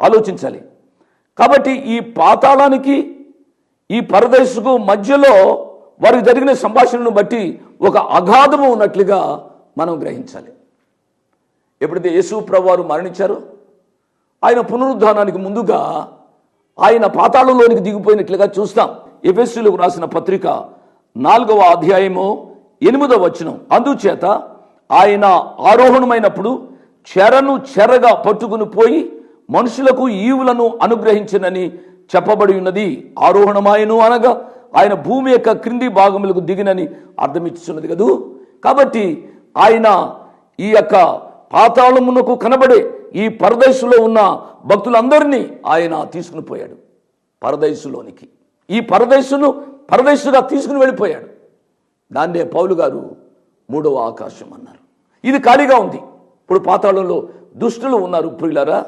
ఆలోచించాలి. కాబట్టి ఈ పాతాళానికి ఈ పరదేశకు మధ్యలో వారికి జరిగిన సంభాషణను బట్టి ఒక అగాధము ఉన్నట్లుగా మనం గ్రహించాలి. ఎప్పుడైతే యేసు ప్రభువారు మరణించారో ఆయన పునరుద్ధానానికి ముందుగా ఆయన పాతాళంలోనికి దిగిపోయినట్లుగా చూస్తాం. ఎఫెసీయులకు రాసిన పత్రిక 4వ అధ్యాయము 8వ వచనం, అందుచేత ఆయన ఆరోహణమైనప్పుడు చెరను చెరగా పట్టుకుని పోయి మనుషులకు ఈవులను అనుగ్రహించినని చెప్పబడి ఉన్నది. ఆరోహణమాయను అనగా ఆయన భూమి యొక్క క్రింది భాగములకు దిగినని అర్థమిస్తున్నది కదూ. కాబట్టి ఆయన ఈ యొక్క పాతాళమునకు కనబడే ఈ పరదేశంలో ఉన్న భక్తులందరినీ ఆయన తీసుకుని పోయాడు పరదేశంలోనికి. ఈ పరదేశుగా తీసుకుని వెళ్ళిపోయాడు. దాన్నే పౌలు గారు 3వ ఆకాశం అన్నారు. ఇది ఖాళీగా ఉంది. ఇప్పుడు పాతాళంలో దుష్టులు ఉన్నారు ప్రియులారా.